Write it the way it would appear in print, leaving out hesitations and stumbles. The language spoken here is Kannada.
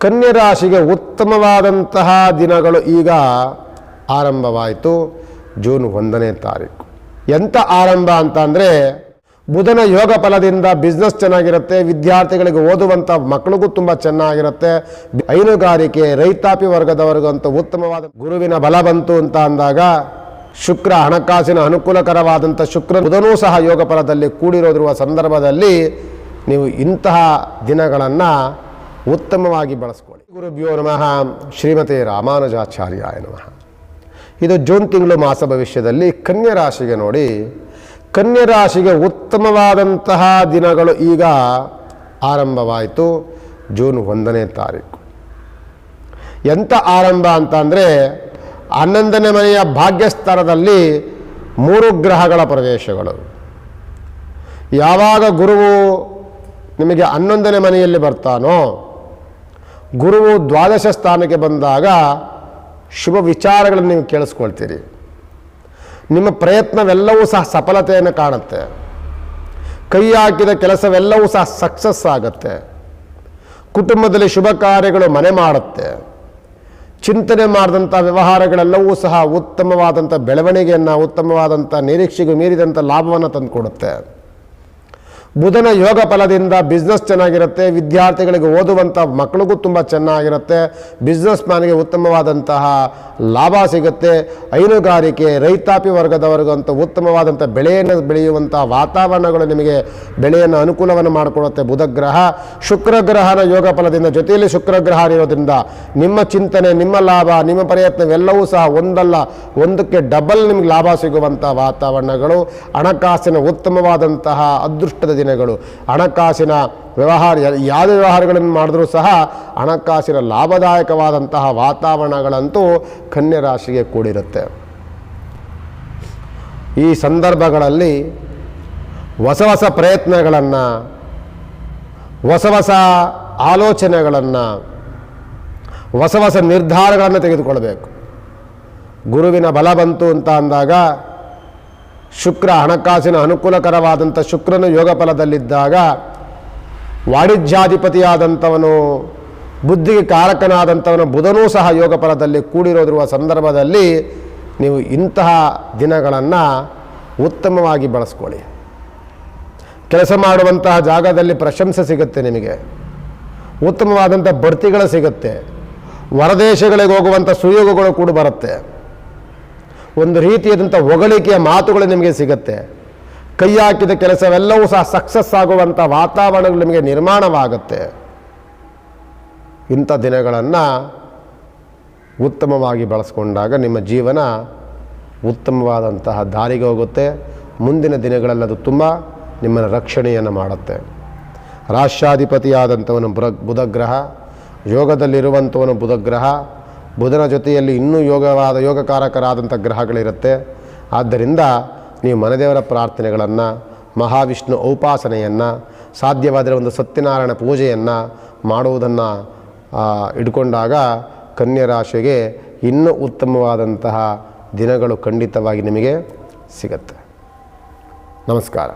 ಕನ್ಯಾ ರಾಶಿಗೆ ಉತ್ತಮವಾದಂತಹ ದಿನಗಳು ಈಗ ಆರಂಭವಾಯಿತು. ಜೂನ್ 1ನೇ ತಾರೀಕು. ಎಂಥ ಆರಂಭ ಅಂತ ಅಂದರೆ, ಬುಧನ ಯೋಗ ಫಲದಿಂದ ಬಿಸ್ನೆಸ್ ಚೆನ್ನಾಗಿರುತ್ತೆ, ವಿದ್ಯಾರ್ಥಿಗಳಿಗೆ ಓದುವಂಥ ಮಕ್ಕಳಿಗೂ ತುಂಬ ಚೆನ್ನಾಗಿರುತ್ತೆ, ಹೈನುಗಾರಿಕೆ ರೈತಾಪಿ ವರ್ಗದವರಿಗಂತೂ ಉತ್ತಮವಾದ ಗುರುವಿನ ಬಲ ಬಂತು ಅಂತ ಅಂದಾಗ, ಶುಕ್ರ ಹಣಕಾಸಿನ ಅನುಕೂಲಕರವಾದಂಥ ಶುಕ್ರ ಬುಧನೂ ಸಹ ಯೋಗ ಫಲದಲ್ಲಿ ಕೂಡಿರೋದಿರುವ ಸಂದರ್ಭದಲ್ಲಿ ನೀವು ಇಂತಹ ದಿನಗಳನ್ನು ಉತ್ತಮವಾಗಿ ಬಳಸ್ಕೊಳ್ಳಿ. ಗುರುಭ್ಯೋ ನಮಃ. ಶ್ರೀಮತಿ ರಾಮಾನುಜಾಚಾರ್ಯಾಯ ನಮಃ. ಇದು ಜೂನ್ ತಿಂಗಳು ಮಾಸ ಭವಿಷ್ಯದಲ್ಲಿ ಕನ್ಯಾ ರಾಶಿಗೆ ನೋಡಿ, ಕನ್ಯಾ ರಾಶಿಗೆ ಉತ್ತಮವಾದಂತಹ ದಿನಗಳು ಈಗ ಆರಂಭವಾಯಿತು. ಜೂನ್ 1ನೇ ತಾರೀಕು. ಎಂಥ ಆರಂಭ ಅಂತ ಅಂದರೆ, 11ನೇ ಮನೆಯ ಭಾಗ್ಯಸ್ಥಾನದಲ್ಲಿ 3 ಗ್ರಹಗಳ ಪ್ರವೇಶಗಳು. ಯಾವಾಗ ಗುರುವು ನಿಮಗೆ 11ನೇ ಮನೆಯಲ್ಲಿ ಬರ್ತಾನೋ, ಗುರುವು ದ್ವಾದಶ ಸ್ಥಾನಕ್ಕೆ ಬಂದಾಗ ಶುಭ ವಿಚಾರಗಳನ್ನು ನೀವು ಕೇಳಿಸ್ಕೊಳ್ತೀರಿ. ನಿಮ್ಮ ಪ್ರಯತ್ನವೆಲ್ಲವೂ ಸಹ ಸಫಲತೆಯನ್ನು ಕಾಣುತ್ತೆ. ಕೈ ಹಾಕಿದ ಕೆಲಸವೆಲ್ಲವೂ ಸಹ ಸಕ್ಸಸ್ ಆಗುತ್ತೆ. ಕುಟುಂಬದಲ್ಲಿ ಶುಭ ಕಾರ್ಯಗಳು ಮನೆ ಮಾಡುತ್ತೆ. ಚಿಂತನೆ ಮಾಡಿದಂಥ ವ್ಯವಹಾರಗಳೆಲ್ಲವೂ ಸಹ ಉತ್ತಮವಾದಂಥ ಬೆಳವಣಿಗೆಯನ್ನು, ಉತ್ತಮವಾದಂಥ ನಿರೀಕ್ಷೆಗೂ ಮೀರಿದಂಥ ಲಾಭವನ್ನು ತಂದುಕೊಡುತ್ತೆ. ಬುಧನ ಯೋಗ ಫಲದಿಂದ ಬಿಸ್ನೆಸ್ ಚೆನ್ನಾಗಿರುತ್ತೆ, ವಿದ್ಯಾರ್ಥಿಗಳಿಗೆ ಓದುವಂಥ ಮಕ್ಕಳಿಗೂ ತುಂಬ ಚೆನ್ನಾಗಿರುತ್ತೆ, ಬಿಸ್ನೆಸ್ ಮ್ಯಾನ್ಗೆ ಉತ್ತಮವಾದಂತಹ ಲಾಭ ಸಿಗುತ್ತೆ, ಹೈನುಗಾರಿಕೆ ರೈತಾಪಿ ವರ್ಗದವರಿಗಂತೂ ಉತ್ತಮವಾದಂಥ ಬೆಳೆಯನ್ನು ಬೆಳೆಯುವಂಥ ವಾತಾವರಣಗಳು ನಿಮಗೆ ಬೆಳೆಯನ್ನು ಅನುಕೂಲವನ್ನು ಮಾಡಿಕೊಡುತ್ತೆ. ಬುಧ ಗ್ರಹ ಶುಕ್ರ ಗ್ರಹನ ಯೋಗ ಫಲದಿಂದ ಜೊತೆಯಲ್ಲಿ ಶುಕ್ರ ಗ್ರಹ ಇರೋದ್ರಿಂದ ನಿಮ್ಮ ಚಿಂತನೆ, ನಿಮ್ಮ ಲಾಭ, ನಿಮ್ಮ ಪ್ರಯತ್ನವೆಲ್ಲವೂ ಸಹ ಒಂದಕ್ಕೆ ಡಬಲ್ ನಿಮಗೆ ಲಾಭ ಸಿಗುವಂಥ ವಾತಾವರಣಗಳು. ಹಣಕಾಸಿನ ಉತ್ತಮವಾದಂತಹ ಅದೃಷ್ಟದ ದಿನಗಳು. ಹಣಕಾಸಿನ ವ್ಯವಹಾರ ಯಾವುದೇ ವ್ಯವಹಾರಗಳನ್ನು ಮಾಡಿದ್ರೂ ಸಹ ಹಣಕಾಸಿನ ಲಾಭದಾಯಕವಾದಂತಹ ವಾತಾವರಣಗಳಂತೂ ಕನ್ಯಾ ರಾಶಿಗೆ ಕೂಡಿರುತ್ತೆ. ಈ ಸಂದರ್ಭಗಳಲ್ಲಿ ಹೊಸ ಹೊಸ ಪ್ರಯತ್ನಗಳನ್ನು, ಹೊಸ ಆಲೋಚನೆಗಳನ್ನು, ಹೊಸ ನಿರ್ಧಾರಗಳನ್ನು ತೆಗೆದುಕೊಳ್ಬೇಕು. ಗುರುವಿನ ಬಲ ಬಂತು ಅಂತ ಅಂದಾಗ, ಶುಕ್ರ ಹಣಕಾಸಿನ ಅನುಕೂಲಕರವಾದಂಥ ಶುಕ್ರನು ಯೋಗ ಫಲದಲ್ಲಿದ್ದಾಗ, ವಾಣಿಜ್ಯಾಧಿಪತಿಯಾದಂಥವನು, ಬುದ್ಧಿಗೆ ಕಾರಕನಾದಂಥವನು ಬುಧನೂ ಸಹ ಯೋಗ ಫಲದಲ್ಲಿ ಕೂಡಿರೋದಿರುವ ಸಂದರ್ಭದಲ್ಲಿ ನೀವು ಇಂತಹ ದಿನಗಳನ್ನು ಉತ್ತಮವಾಗಿ ಬಳಸ್ಕೊಳ್ಳಿ. ಕೆಲಸ ಮಾಡುವಂತಹ ಜಾಗದಲ್ಲಿ ಪ್ರಶಂಸೆ ಸಿಗುತ್ತೆ, ನಿಮಗೆ ಉತ್ತಮವಾದಂಥ ಬಡ್ತಿಗಳು ಸಿಗುತ್ತೆ, ಹೊರದೇಶಗಳಿಗೆ ಹೋಗುವಂಥ ಸುಯೋಗಗಳು ಕೂಡ ಬರುತ್ತೆ, ಒಂದು ರೀತಿಯಾದಂಥ ಹೊಗಳಿಕೆಯ ಮಾತುಗಳು ನಿಮಗೆ ಸಿಗುತ್ತೆ. ಕೈ ಹಾಕಿದ ಕೆಲಸವೆಲ್ಲವೂ ಸಹ ಸಕ್ಸಸ್ ಆಗುವಂಥ ವಾತಾವರಣಗಳು ನಿಮಗೆ ನಿರ್ಮಾಣವಾಗುತ್ತೆ. ಇಂಥ ದಿನಗಳನ್ನು ಉತ್ತಮವಾಗಿ ಬಳಸ್ಕೊಂಡಾಗ ನಿಮ್ಮ ಜೀವನ ಉತ್ತಮವಾದಂತಹ ದಾರಿಗೆ ಹೋಗುತ್ತೆ. ಮುಂದಿನ ದಿನಗಳಲ್ಲಿ ಅದು ತುಂಬ ನಿಮ್ಮನ್ನು ರಕ್ಷಣೆಯನ್ನು ಮಾಡುತ್ತೆ. ರಾಷ್ಟ್ರಾಧಿಪತಿಯಾದಂಥವನು ಬುಧಗ್ರಹ, ಯೋಗದಲ್ಲಿರುವಂಥವನು ಬುಧಗ್ರಹ, ಬುಧನ ಜೊತೆಯಲ್ಲಿ ಇನ್ನೂ ಯೋಗಕಾರಕರಾದಂಥ ಗ್ರಹಗಳಿರುತ್ತೆ. ಆದ್ದರಿಂದ ನೀವು ಮನೆದೇವರ ಪ್ರಾರ್ಥನೆಗಳನ್ನು, ಮಹಾವಿಷ್ಣು ಉಪಾಸನೆಯನ್ನು, ಸಾಧ್ಯವಾದರೆ ಒಂದು ಸತ್ಯನಾರಾಯಣ ಪೂಜೆಯನ್ನು ಮಾಡುವುದನ್ನು ಇಟ್ಕೊಂಡಾಗ ಕನ್ಯಾ ರಾಶಿಗೆ ಇನ್ನೂ ಉತ್ತಮವಾದಂತಹ ದಿನಗಳು ಖಂಡಿತವಾಗಿ ನಿಮಗೆ ಸಿಗುತ್ತೆ. ನಮಸ್ಕಾರ.